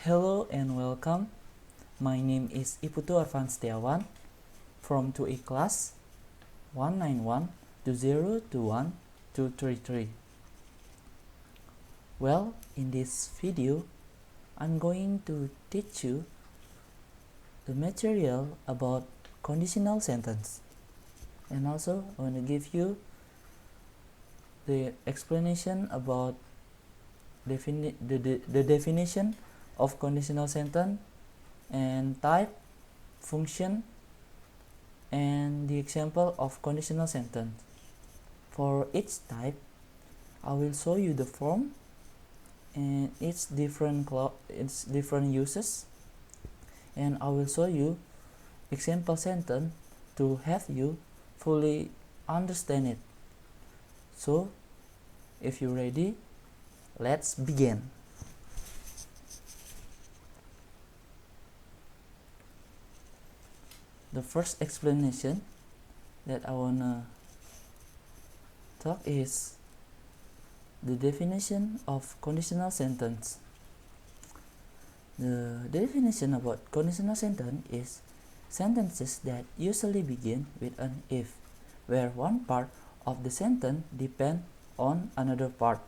Hello and welcome. My name is Putu Arvan Setiawan from 2A class 191-021-233. Well, in this video, I'm going to teach you the material about conditional sentence, and also I want to give you the explanation about the definition of conditional sentence and type, function, and the example of conditional sentence. For each type, I will show you the form and its different uses, and I will show you example sentence to help you fully understand it. So, if you're ready, let's begin. The first explanation that I wanna talk is the definition of conditional sentence. The definition about conditional sentence is sentences that usually begin with an if, where one part of the sentence depends on another part.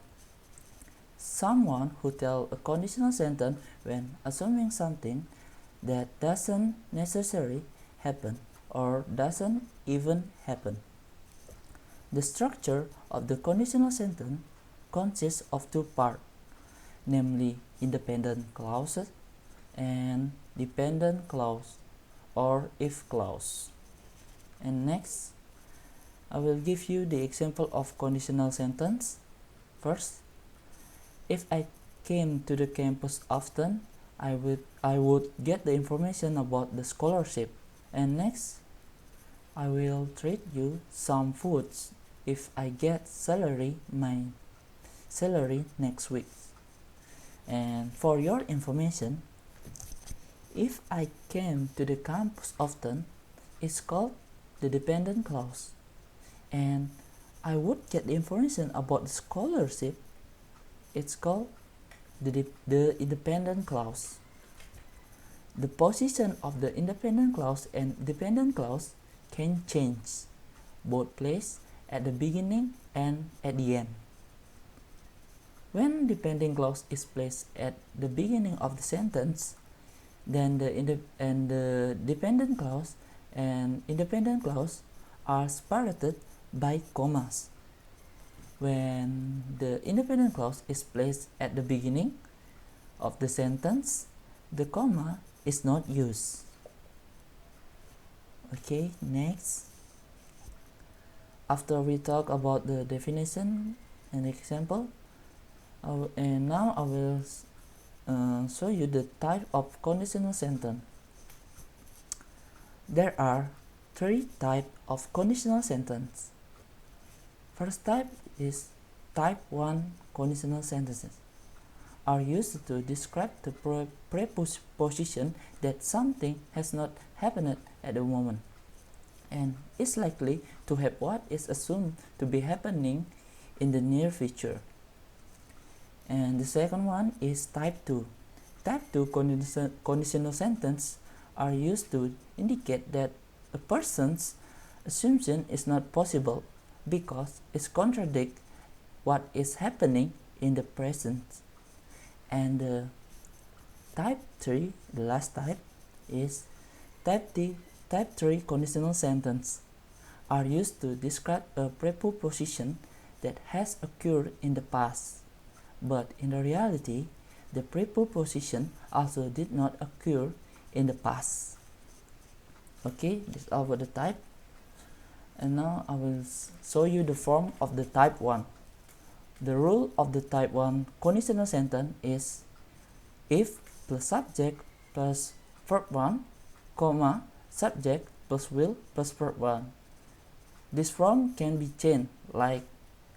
Someone who tells a conditional sentence when assuming something that doesn't necessarily happen or doesn't even happen. The structure of the conditional sentence consists of two parts, namely independent clauses and dependent clause or if clause. And next, I will give you the example of conditional sentence. First, if I came to the campus often, I would get the information about the scholarship. And next, I will treat you some foods if I get my salary next week. And for your information, if I came to the campus often is called the dependent clause, and I would get the information about the scholarship, it's called the independent clause. The position of the independent clause and dependent clause can change, both placed at the beginning and at the end. When dependent clause is placed at the beginning of the sentence, then the dependent clause and independent clause are separated by commas. When the independent clause is placed at the beginning of the sentence, the comma is not used. Okay, next. After we talk about the definition and example, now I will show you the type of conditional sentence. There are three types of conditional sentence. First type is type 1 conditional sentences. Are used to describe the preposition that something has not happened at the moment and is likely to have what is assumed to be happening in the near future. And the second one is type 2. Type 2 conditional sentences are used to indicate that a person's assumption is not possible because it contradicts what is happening in the present. And type 3, the last type, is type 3 conditional sentence are used to describe a preposition that has occurred in the past, but in the reality, the preposition also did not occur in the past. Okay, this is all about the type. And now I will show you the form of the type 1. The rule of the type 1 conditional sentence is if plus subject plus verb 1, comma, subject plus will plus verb 1. This form can be changed like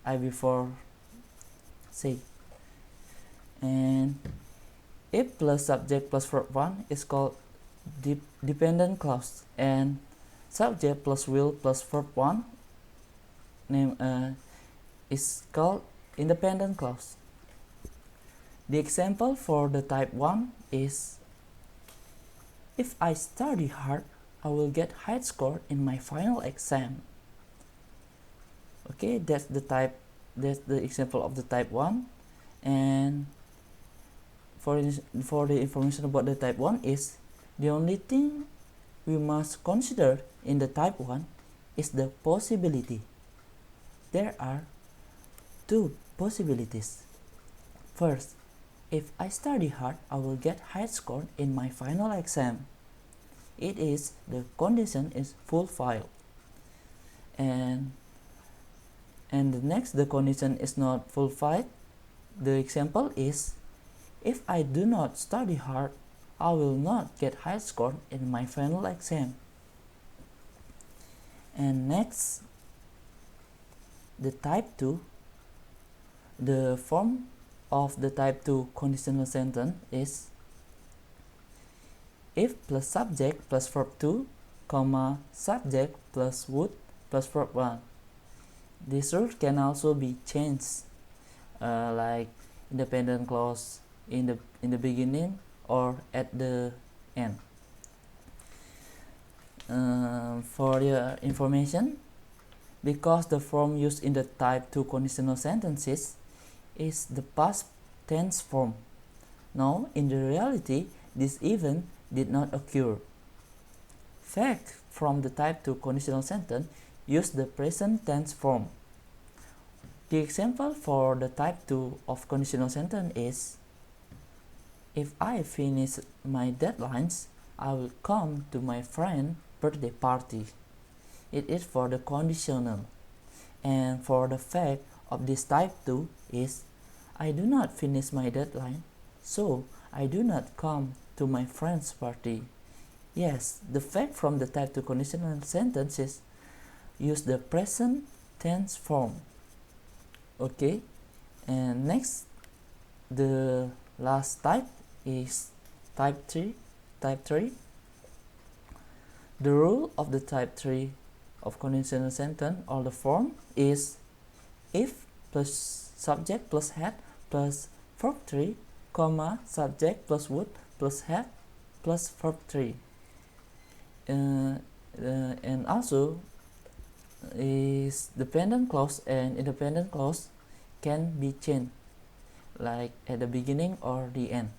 I before say. And if plus subject plus verb 1 is called dependent clause, and subject plus will plus verb 1 is called independent clause. The example for the type 1 is, if I study hard, I will get high score in my final exam. Okay, that's the example of the type 1. And for the information about the type 1 is, the only thing we must consider in the type 1 is the possibility. There are two possibilities. First, if I study hard, I will get high score in my final exam. It is the condition is fulfilled. And the next, the condition is not fulfilled. The example is, if I do not study hard, I will not get high score in my final exam. And next, the type 2, the form of the type 2 conditional sentence is, if plus subject plus verb 2, comma, subject plus would plus verb 1. This rule can also be changed, like independent clause in the beginning or at the end. For your information, because the form used in the type 2 conditional sentences is the past tense form. Now, in the reality, this event did not occur. Fact from the type 2 conditional sentence use the present tense form. The example for the type 2 of conditional sentence is, if I finish my deadlines, I will come to my friend's birthday party. It is for the conditional. And for the fact of this type 2 is, I do not finish my deadline, so I do not come to my friend's party. Yes, the fact from the type 2 conditional sentences use the present tense form. Okay, and next, the last type is type 3. The rule of the type 3 of conditional sentence or the form is, if plus subject plus had plus verb 3, comma, subject plus would plus had plus verb 3. And also is dependent clause and independent clause can be changed, like at the beginning or the end.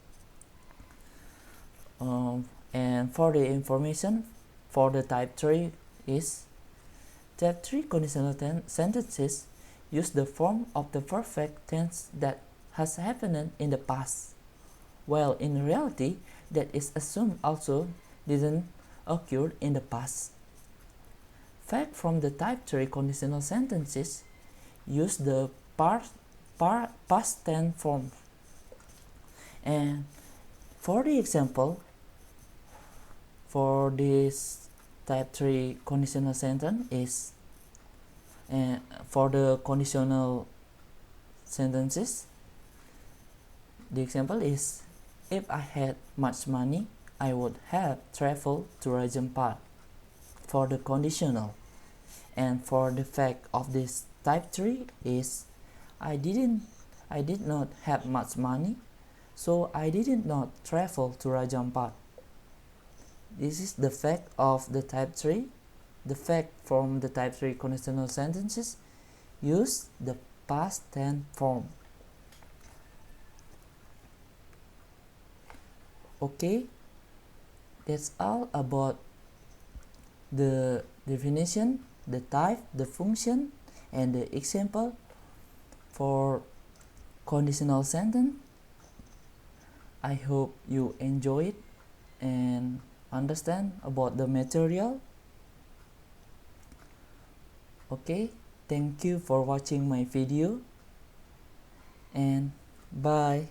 And for the information for the type 3 is, type 3 conditional sentences use the form of the perfect tense that has happened in the past, while in reality that is assumed also didn't occur in the past. Fact from the type 3 conditional sentences use the past tense form. And for the example for this type 3 conditional sentence is, for the conditional sentences, the example is, if I had much money, I would have traveled to Rajan Park. For the conditional. And for the fact of this type 3 is, I did not have much money, so I did not travel to Rajan Park. This is the fact of the type 3. The fact from the type 3 conditional sentences use the past tense form. Okay, that's all about the definition, the type, the function, and the example for conditional sentence. I hope you enjoy it and understand about the material. Okay, thank you for watching my video, and bye.